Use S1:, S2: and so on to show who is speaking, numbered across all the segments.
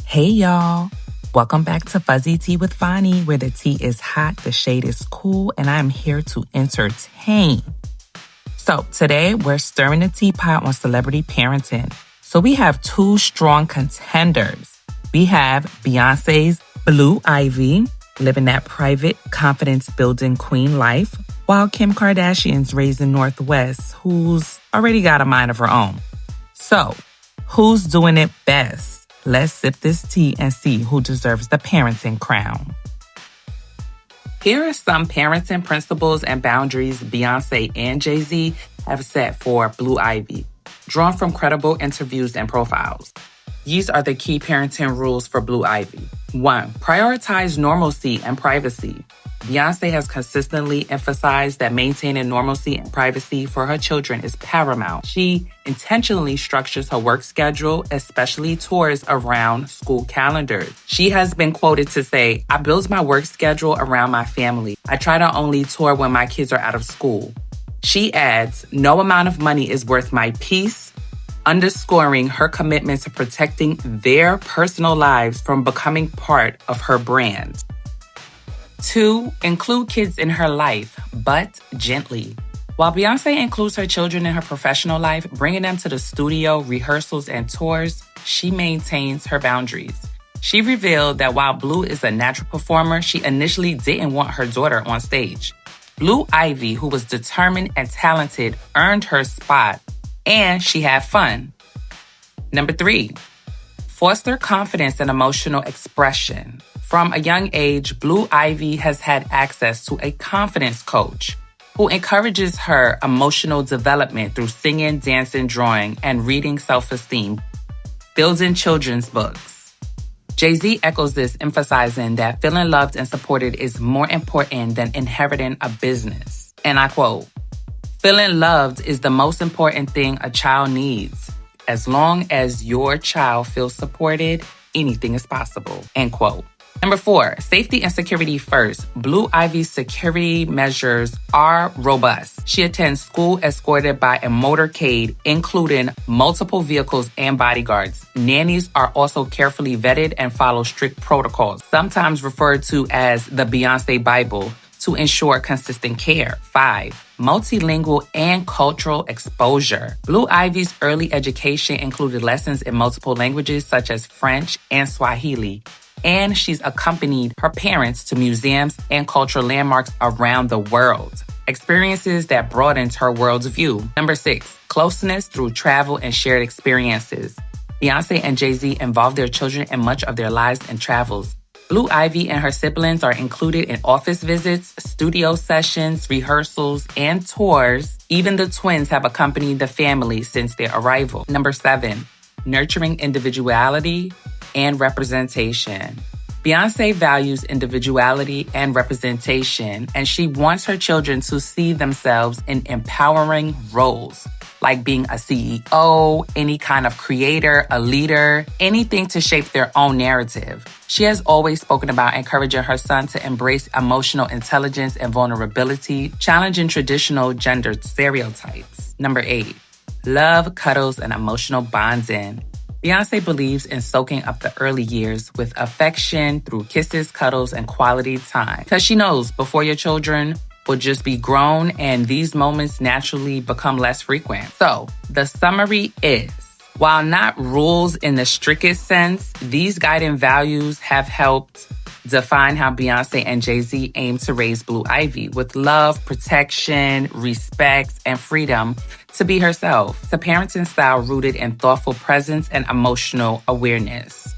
S1: Hey y'all, welcome back to Fuzzy Tea with Vani, where the tea is hot, the shade is cool, and I'm here to entertain. So today we're stirring the teapot on celebrity parenting. So we have two strong contenders. We have Beyonce's Blue Ivy, living that private, confidence-building queen life, while Kim Kardashian's raising Northwest, who's already got a mind of her own. So, who's doing it best? Let's sip this tea and see who deserves the parenting crown. Here are some parenting principles and boundaries Beyoncé and Jay-Z have set for Blue Ivy, drawn from credible interviews and profiles. These are the key parenting rules for Blue Ivy. 1. Prioritize normalcy and privacy. Beyoncé has consistently emphasized that maintaining normalcy and privacy for her children is paramount. She intentionally structures her work schedule, especially tours, around school calendars. She has been quoted to say, "I build my work schedule around my family. I try to only tour when my kids are out of school." She adds, "No amount of money is worth my peace," underscoring her commitment to protecting their personal lives from becoming part of her brand. 2. Include kids in her life, but gently. While Beyoncé includes her children in her professional life, bringing them to the studio, rehearsals, and tours, she maintains her boundaries. She revealed that while Blue is a natural performer, she initially didn't want her daughter on stage. Blue Ivy, who was determined and talented, earned her spot, and she had fun. 3. Foster confidence and emotional expression. From a young age, Blue Ivy has had access to a confidence coach who encourages her emotional development through singing, dancing, drawing, and reading self-esteem, building children's books. Jay-Z echoes this, emphasizing that feeling loved and supported is more important than inheriting a business. And I quote, "Feeling loved is the most important thing a child needs. As long as your child feels supported, anything is possible." End quote. 4, safety and security first. Blue Ivy's security measures are robust. She attends school escorted by a motorcade, including multiple vehicles and bodyguards. Nannies are also carefully vetted and follow strict protocols, sometimes referred to as the Beyoncé Bible, to ensure consistent care. 5, multilingual and cultural exposure. Blue Ivy's early education included lessons in multiple languages such as French and Swahili, and she's accompanied her parents to museums and cultural landmarks around the world, experiences that broadened her world's view. 6, closeness through travel and shared experiences. Beyoncé and Jay-Z involve their children in much of their lives and travels. Blue Ivy and her siblings are included in office visits, studio sessions, rehearsals, and tours. Even the twins have accompanied the family since their arrival. 7, nurturing individuality and representation. Beyoncé values individuality and representation, and she wants her children to see themselves in empowering roles, like being a CEO, any kind of creator, a leader, anything to shape their own narrative. She has always spoken about encouraging her son to embrace emotional intelligence and vulnerability, challenging traditional gender stereotypes. 8, love, cuddles, and emotional bonding. Beyoncé believes in soaking up the early years with affection through kisses, cuddles, and quality time, because she knows before your children will just be grown and these moments naturally become less frequent. So, the summary is, while not rules in the strictest sense, these guiding values have helped define how Beyoncé and Jay-Z aim to raise Blue Ivy with love, protection, respect, and freedom to be herself. It's a parenting style rooted in thoughtful presence and emotional awareness.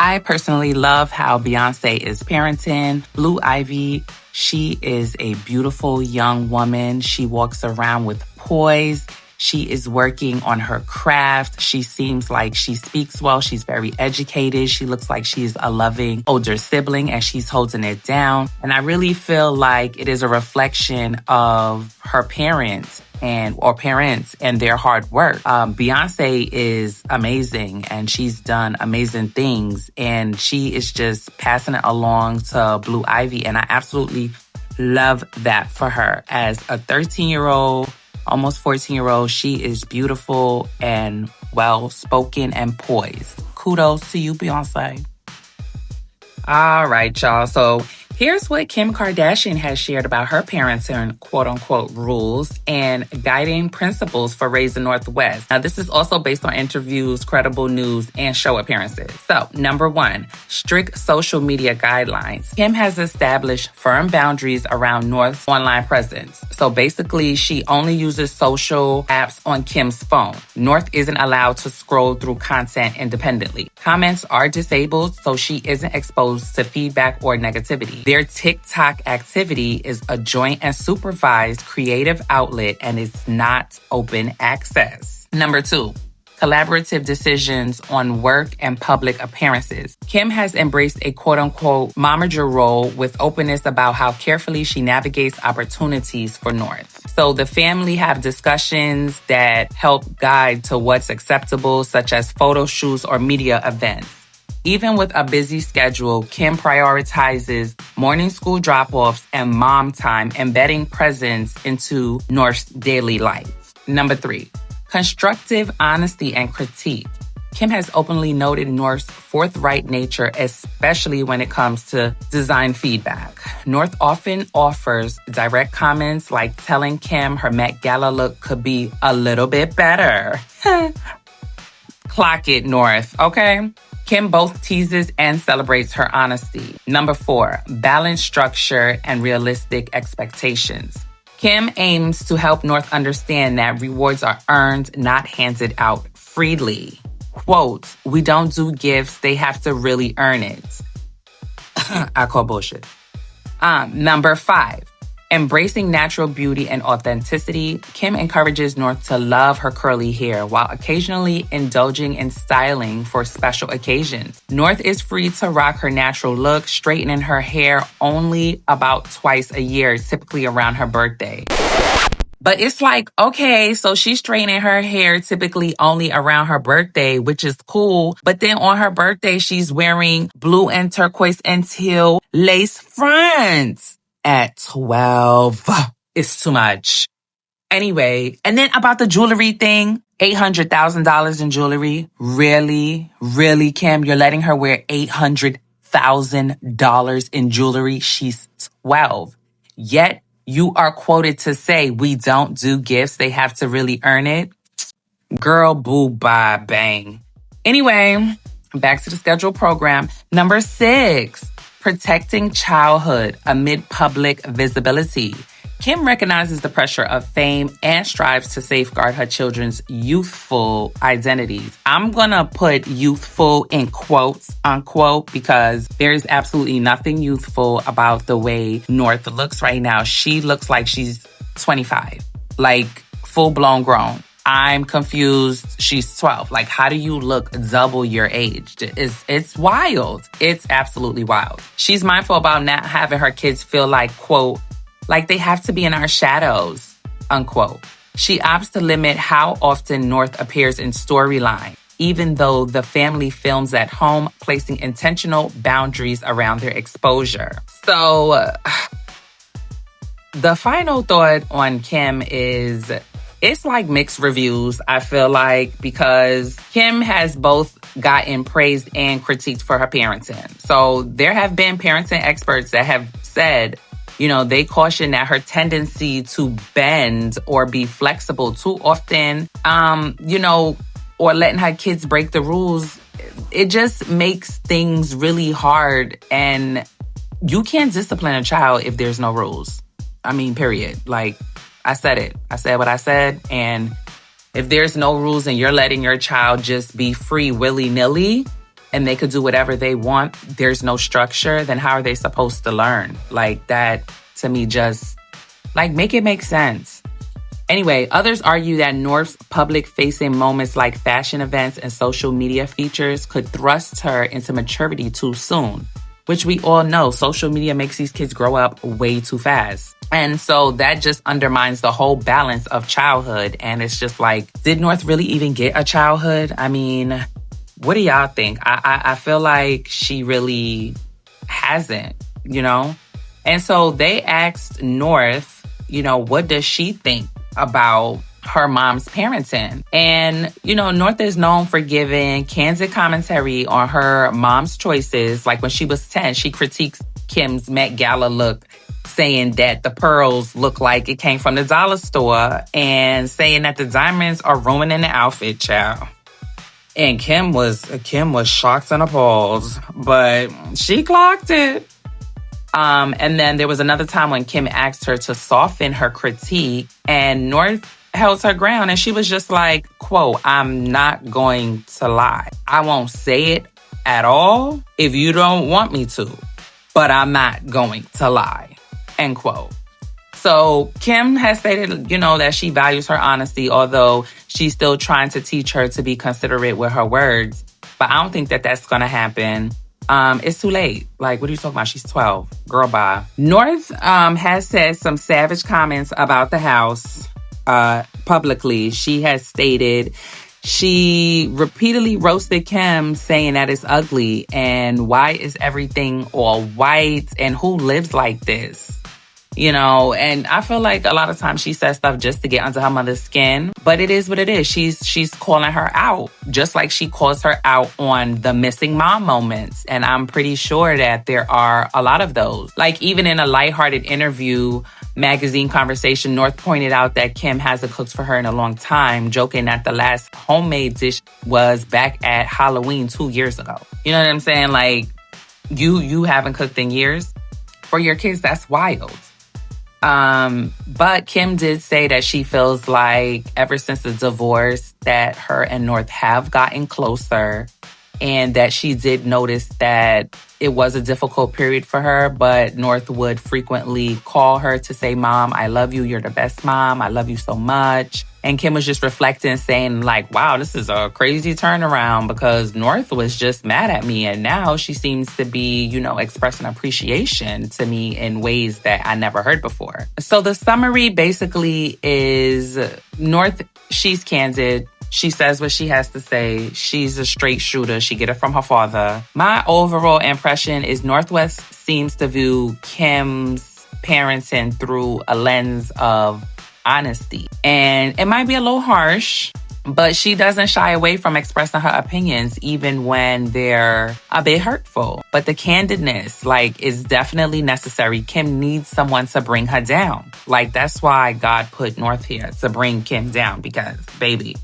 S1: I personally love how Beyoncé is parenting Blue Ivy. She is a beautiful young woman. She walks around with poise. She is working on her craft. She seems like she speaks well. She's very educated. She looks like she's a loving older sibling and she's holding it down. And I really feel like it is a reflection of her parents and their hard work. Beyoncé is amazing and she's done amazing things and she is just passing it along to Blue Ivy. And I absolutely love that for her. As a 13-year-old, almost 14-year-old, she is beautiful and well-spoken and poised. kudos to you, Beyoncé. All right, y'all. So here's what Kim Kardashian has shared about her parenting quote-unquote rules and guiding principles for Raise the Northwest. Now, this is also based on interviews, credible news, and show appearances. So, number 1, strict social media guidelines. Kim has established firm boundaries around North's online presence. So basically, she only uses social apps on Kim's phone. North isn't allowed to scroll through content independently. Comments are disabled, so she isn't exposed to feedback or negativity. Their TikTok activity is a joint and supervised creative outlet and it's not open access. Number 2, collaborative decisions on work and public appearances. Kim has embraced a quote-unquote momager role with openness about how carefully she navigates opportunities for North. So the family have discussions that help guide to what's acceptable, such as photo shoots or media events. Even with a busy schedule, Kim prioritizes morning school drop-offs and mom time, embedding presence into North's daily life. Number 3, constructive honesty and critique. Kim has openly noted North's forthright nature, especially when it comes to design feedback. North often offers direct comments like telling Kim her Met Gala look could be a little bit better. Clock it, North, okay? Kim both teases and celebrates her honesty. Number 4, balanced structure and realistic expectations. Kim aims to help North understand that rewards are earned, not handed out freely. Quote, we don't do gifts, they have to really earn it. I call bullshit. Number 5, embracing natural beauty and authenticity. Kim encourages North to love her curly hair while occasionally indulging in styling for special occasions. North is free to rock her natural look, straightening her hair only about twice a year, typically around her birthday. But it's like, okay, so she's straightening her hair typically only around her birthday, which is cool. But then on her birthday, she's wearing blue and turquoise and teal lace fronts at 12. It's too much. Anyway, and then about the jewelry thing, $800,000 in jewelry. Really? Really, Kim? You're letting her wear $800,000 in jewelry? She's 12. Yet, you are quoted to say, we don't do gifts. They have to really earn it. Girl, boo, bye, bang. Anyway, back to the scheduled program. Number 6, protecting childhood amid public visibility. Kim recognizes the pressure of fame and strives to safeguard her children's youthful identities. I'm gonna put youthful in quotes, unquote, because there's absolutely nothing youthful about the way North looks right now. She looks like she's 25, like full-blown grown. I'm confused. She's 12. Like, how do you look double your age? It's wild. It's absolutely wild. She's mindful about not having her kids feel like, quote, like they have to be in our shadows, unquote. She opts to limit how often North appears in storyline, even though the family films at home, placing intentional boundaries around their exposure. So, the final thought on Kim is, it's like mixed reviews, I feel like, because Kim has both gotten praised and critiqued for her parenting. So there have been parenting experts that have said, you know, they caution that her tendency to bend or be flexible too often, or letting her kids break the rules, it just makes things really hard. And you can't discipline a child if there's no rules. I mean, period. Like, I said it. I said what I said. And if there's no rules and you're letting your child just be free willy-nilly and they could do whatever they want, there's no structure, then how are they supposed to learn? Like, that, to me, just, like, make it make sense. Anyway, others argue that North's public-facing moments like fashion events and social media features could thrust her into maturity too soon, which we all know social media makes these kids grow up way too fast. And so that just undermines the whole balance of childhood. And it's just like, did North really even get a childhood? I mean, what do y'all think? I feel like she really hasn't, you know? And so they asked North, you know, what does she think about her mom's parenting. And, North is known for giving candid commentary on her mom's choices. Like when she was 10, she critiques Kim's Met Gala look, saying that the pearls look like it came from the dollar store and saying that the diamonds are ruining the outfit, child. And Kim was shocked and appalled, but she clocked it. And then there was another time when Kim asked her to soften her critique, and North held her ground, and she was just like, quote, "I'm not going to lie. I won't say it at all if you don't want me to, but I'm not going to lie," end quote. So Kim has stated, that she values her honesty, although she's still trying to teach her to be considerate with her words. But I don't think that that's going to happen. It's too late. Like, what are you talking about? She's 12. Girl, bye. North has said some savage comments about the house publicly. She has stated she repeatedly roasted Kim, saying that it's ugly and why is everything all white and who lives like this? And I feel like a lot of times she says stuff just to get under her mother's skin, but it is what it is. She's calling her out, just like she calls her out on the missing mom moments. And I'm pretty sure that there are a lot of those. Like even in a lighthearted interview magazine conversation, North pointed out that Kim hasn't cooked for her in a long time, joking that the last homemade dish was back at Halloween 2 years ago. You know what I'm saying? Like you haven't cooked in years for your kids. That's wild. But Kim did say that she feels like ever since the divorce that her and North have gotten closer, and that she did notice that it was a difficult period for her, but North would frequently call her to say, "Mom, I love you. You're the best mom. I love you so much." And Kim was just reflecting, saying like, wow, this is a crazy turnaround because North was just mad at me. And now she seems to be, expressing appreciation to me in ways that I never heard before. So the summary basically is North, she's candid. She says what she has to say. She's a straight shooter. She get it from her father. My overall impression is Northwest seems to view Kim's parenting through a lens of honesty. And it might be a little harsh, but she doesn't shy away from expressing her opinions even when they're a bit hurtful. But the candidness, is definitely necessary. Kim needs someone to bring her down. That's why God put North here, to bring Kim down, because, baby,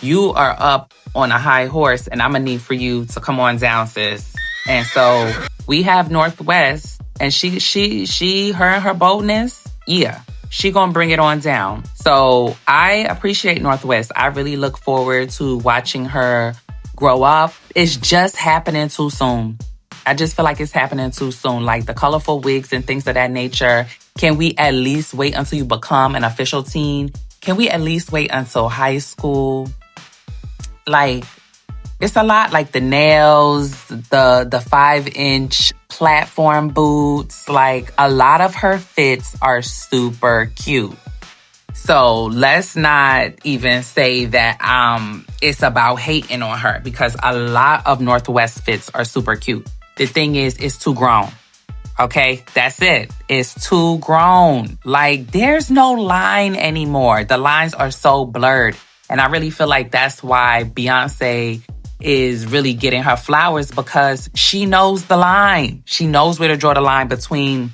S1: you are up on a high horse and I'm gonna need for you to come on down, sis. And so we have Northwest, and her and her boldness, yeah, she gonna bring it on down. So I appreciate Northwest. I really look forward to watching her grow up. It's just happening too soon. I just feel like it's happening too soon. Like the colorful wigs and things of that nature. Can we at least wait until you become an official teen? Can we at least wait until high school? It's a lot, like the nails, the 5-inch platform boots. A lot of her fits are super cute. So let's not even say that it's about hating on her, because a lot of Northwest fits are super cute. The thing is, it's too grown. Okay, that's it. It's too grown. There's no line anymore. The lines are so blurred. And I really feel like that's why Beyoncé is really getting her flowers, because she knows the line. She knows where to draw the line between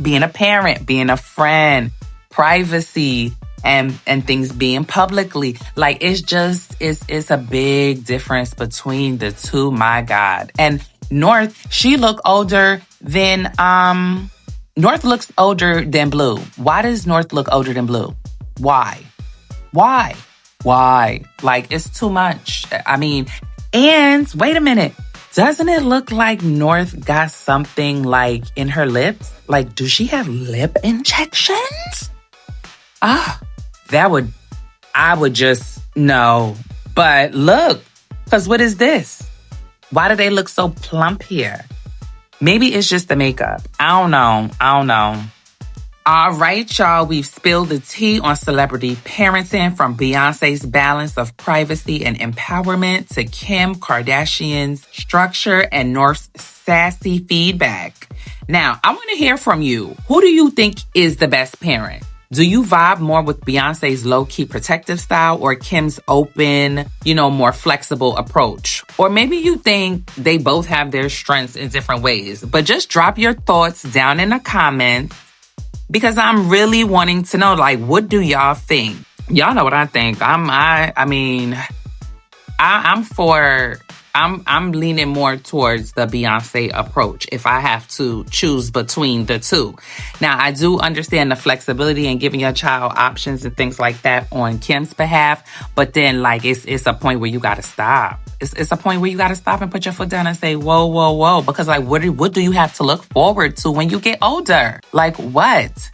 S1: being a parent, being a friend, privacy, and things being publicly. It's a big difference between the two, my God. And North, she look older than, North looks older than Blue. Why does North look older than Blue? Why? It's too much. And wait a minute. Doesn't it look like North got something in her lips? Do she have lip injections? I would just know. But look, because what is this? Why do they look so plump here? Maybe it's just the makeup. I don't know. All right, y'all, we've spilled the tea on celebrity parenting, from Beyoncé's balance of privacy and empowerment to Kim Kardashian's structure and North's sassy feedback. Now, I want to hear from you. Who do you think is the best parent? Do you vibe more with Beyonce's low-key protective style or Kim's open, more flexible approach? Or maybe you think they both have their strengths in different ways. But just drop your thoughts down in the comments because I'm really wanting to know, what do y'all think? Y'all know what I think. I'm leaning more towards the Beyonce approach if I have to choose between the two. Now, I do understand the flexibility and giving your child options and things like that on Kim's behalf, but then it's a point where you got to stop. It's a point where you got to stop and put your foot down and say, whoa, whoa, whoa, because what do you have to look forward to when you get older? What?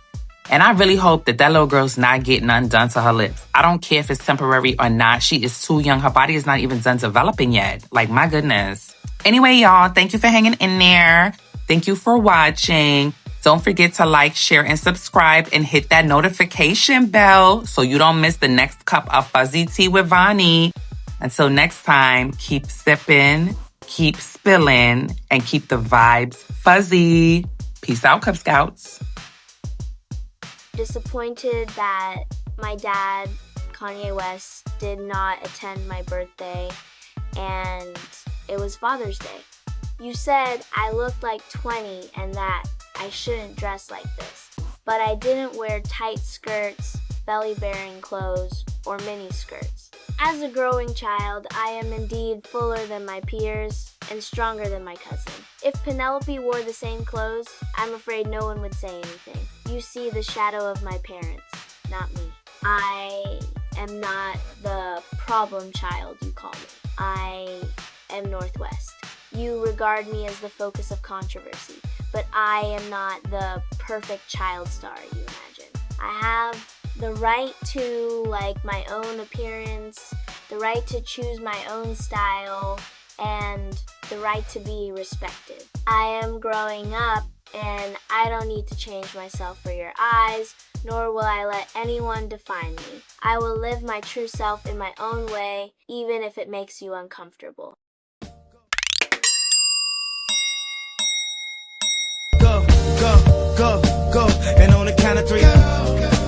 S1: And I really hope that little girl's not getting undone to her lips. I don't care if it's temporary or not. She is too young. Her body is not even done developing yet. My goodness. Anyway, y'all, thank you for hanging in there. Thank you for watching. Don't forget to like, share, and subscribe and hit that notification bell so you don't miss the next cup of fuzzy tea with Vani. Until next time, keep sipping, keep spilling, and keep the vibes fuzzy. Peace out, Cub Scouts.
S2: Disappointed that my dad, Kanye West, did not attend my birthday, and it was Father's Day. You said I looked like 20 and that I shouldn't dress like this, but I didn't wear tight skirts, belly-bearing clothes, or mini skirts. As a growing child, I am indeed fuller than my peers and stronger than my cousin. If Penelope wore the same clothes, I'm afraid no one would say anything. You see the shadow of my parents, not me. I am not the problem child you call me. I am Northwest. You regard me as the focus of controversy, but I am not the perfect child star you imagine. I have the right to like my own appearance, the right to choose my own style, and the right to be respected. I am growing up, and I don't need to change myself for your eyes, nor will I let anyone define me. I will live my true self in my own way, even if it makes you uncomfortable.
S3: Go, go, go, go, and on the count of three. Go, go.